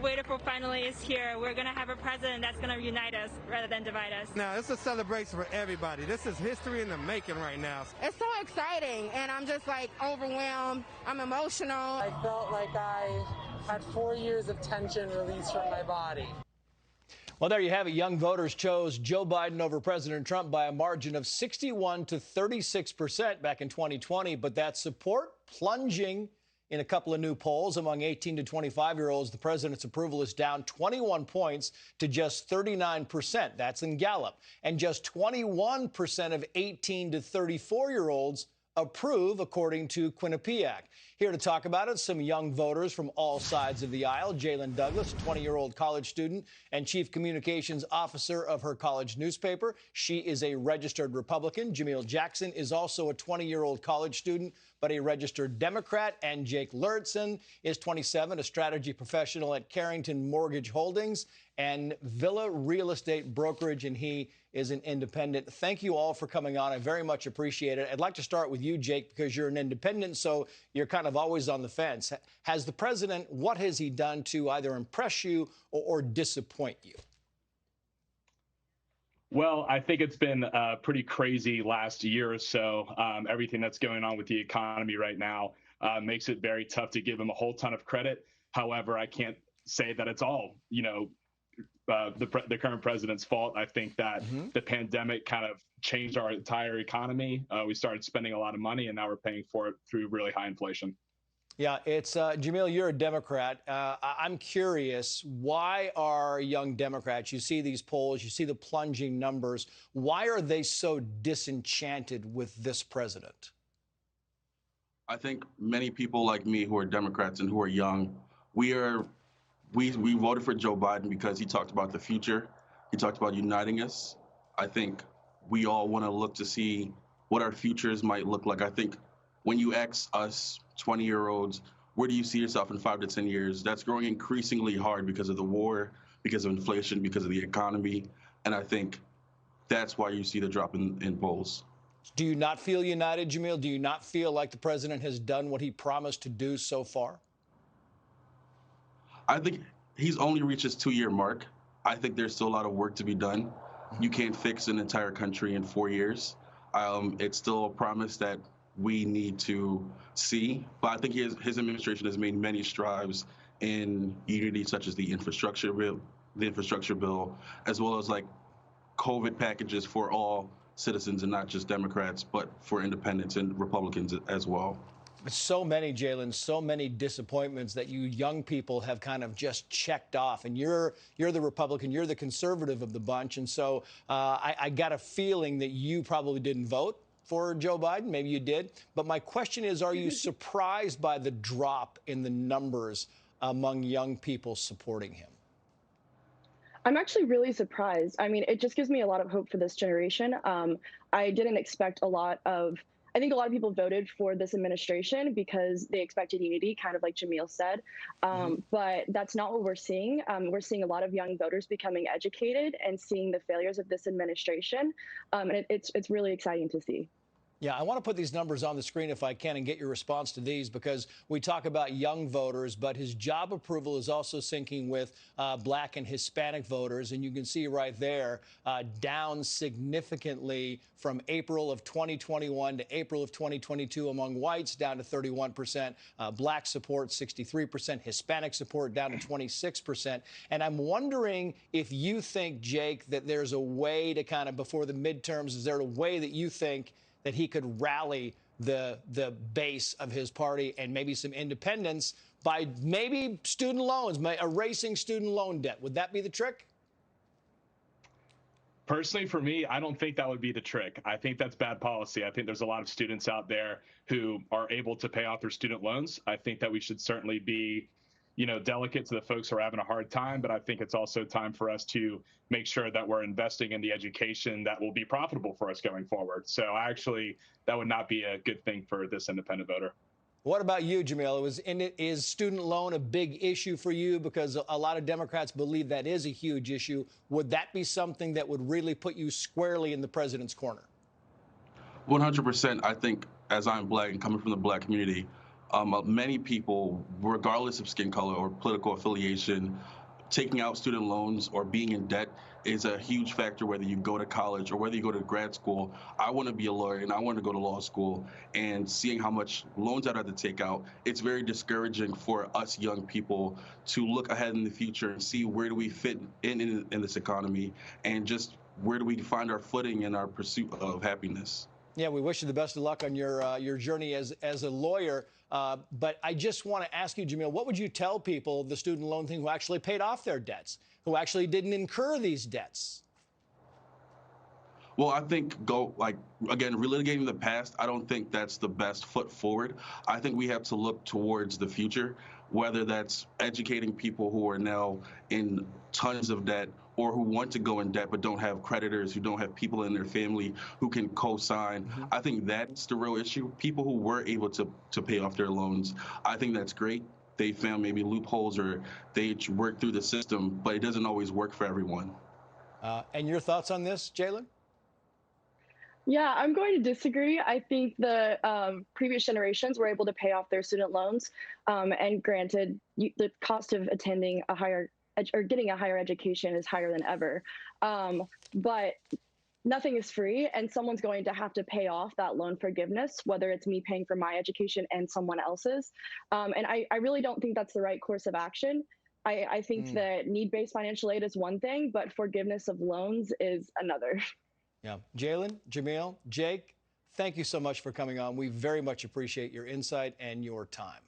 have waited for finally is here. We're going to have a president that's going to unite us rather than divide us. Now, it's a celebration for everybody. This is history in the making right now. It's so exciting, and I'm just like overwhelmed. I'm emotional. I felt like I had 4 years of tension released from my body. Well, there you have it. Young voters chose Joe Biden over President Trump by a margin of 61 to 36% back in 2020. But that support plunging in a couple of new polls among 18 to 25-year-olds. The president's approval is down 21 points to just 39%. That's in Gallup. And just 21% of 18 to 34-year-olds approve, according to Quinnipiac. Here to talk about it, some young voters from all sides of the aisle. Jaelyn Douglas, 20-year-old college student and chief communications officer of her college newspaper. She is a registered Republican. Jahmiel Jackson is also a 20-year-old college student, but a registered Democrat. And Jake Lertson is 27, a strategy professional at Carrington Mortgage Holdings and Villa Real Estate Brokerage, and he is an independent. Thank you all for coming on. I very much appreciate it. I'd like to start with you, Jake, because you're an independent, so you're kind of always on the fence. Has the president, what has he done to either impress you or disappoint you? Well, I think it's been a pretty crazy last year or so. Everything that's going on with the economy right now makes it very tough to give him a whole ton of credit. However, I can't say that it's all, the current president's fault. I think that the pandemic kind of changed our entire economy. We started spending a lot of money, and now we're paying for it through really high inflation. Yeah, it's Jahmiel, you're a Democrat. I'm curious, why are young Democrats, you see these polls, you see the plunging numbers, why are they so disenchanted with this president? I think many people like me who are Democrats and who are young, we voted for Joe Biden because he talked about the future. He talked about uniting us. I think we all want to look to see what our futures might look like. I think when you ask us 20-year-olds, where do you see yourself in 5 to 10 years? That's growing increasingly hard because of the war, because of inflation, because of the economy. And I think that's why you see the drop in polls. Do you not feel united, Jahmiel? Do you not feel like the president has done what he promised to do so far? I think he's only reached his 2-year mark. I think there's still a lot of work to be done. You can't fix an entire country in 4 years. It's still a promise that we need to see. But I think his administration has made many strides in unity, such as the infrastructure bill, as well as like COVID packages for all citizens and not just Democrats, but for independents and Republicans as well. So many, Jaelyn, so many disappointments that you young people have kind of just checked off. And you're the Republican, you're the conservative of the bunch. And so I got a feeling that you probably didn't vote for Joe Biden. Maybe you did. But my question is, are you surprised by the drop in the numbers among young people supporting him? I'm actually really surprised. I mean, it just gives me a lot of hope for this generation. I didn't expect I think a lot of people voted for this administration because they expected unity, kind of like Jahmiel said. But that's not what we're seeing. We're seeing a lot of young voters becoming educated and seeing the failures of this administration. And it's really exciting to see. Yeah, I want to put these numbers on the screen if I can and get your response to these, because we talk about young voters, but his job approval is also sinking with Black and Hispanic voters. And you can see right there, down significantly from April of 2021 to April of 2022 among whites, down to 31%, Black support 63%, Hispanic support down to 26%. And I'm wondering if you think, Jake, that there's a way to kind of, before the midterms, is there a way that you think that he could rally the base of his party and maybe some independents by maybe student loans, erasing student loan debt? Would that be the trick? Personally, for me, I don't think that would be the trick. I think that's bad policy. I think there's a lot of students out there who are able to pay off their student loans. I think that we should certainly be delicate to the folks who are having a hard time, but I think it's also time for us to make sure that we're investing in the education that will be profitable for us going forward. So actually, that would not be a good thing for this independent voter. What about you, Jahmiel? Is student loan a big issue for you? Because a lot of Democrats believe that is a huge issue. Would that be something that would really put you squarely in the president's corner? 100%. I think as I'm Black and coming from the Black community, Many people, regardless of skin color or political affiliation, taking out student loans or being in debt is a huge factor, whether you go to college or whether you go to grad school. I want to be a lawyer and I want to go to law school, and seeing how much loans I'd have to take out, it's very discouraging for us young people to look ahead in the future and see where do we fit in this economy, and just where do we find our footing in our pursuit of happiness. Yeah, we wish you the best of luck on your journey as a lawyer. But I just want to ask you, Jahmiel, what would you tell people, the student loan thing, who actually paid off their debts, who actually didn't incur these debts? Well, I think again, relitigating the past, I don't think that's the best foot forward. I think we have to look towards the future, whether that's educating people who are now in tons of debt or who want to go in debt but don't have creditors, who don't have people in their family who can co-sign. I think that's the real issue. People who were able to pay off their loans, I think that's great. They found maybe loopholes or they worked through the system, but it doesn't always work for everyone. And your thoughts on this, Jaelyn? Yeah, I'm going to disagree. I think the previous generations were able to pay off their student loans, and granted, the cost of attending a higher or getting a higher education is higher than ever. But nothing is free, and someone's going to have to pay off that loan forgiveness, whether it's me paying for my education and someone else's. And I really don't think that's the right course of action. I think that need-based financial aid is one thing, but forgiveness of loans is another. Yeah. Jaelyn, Jahmiel, Jake, thank you so much for coming on. We very much appreciate your insight and your time.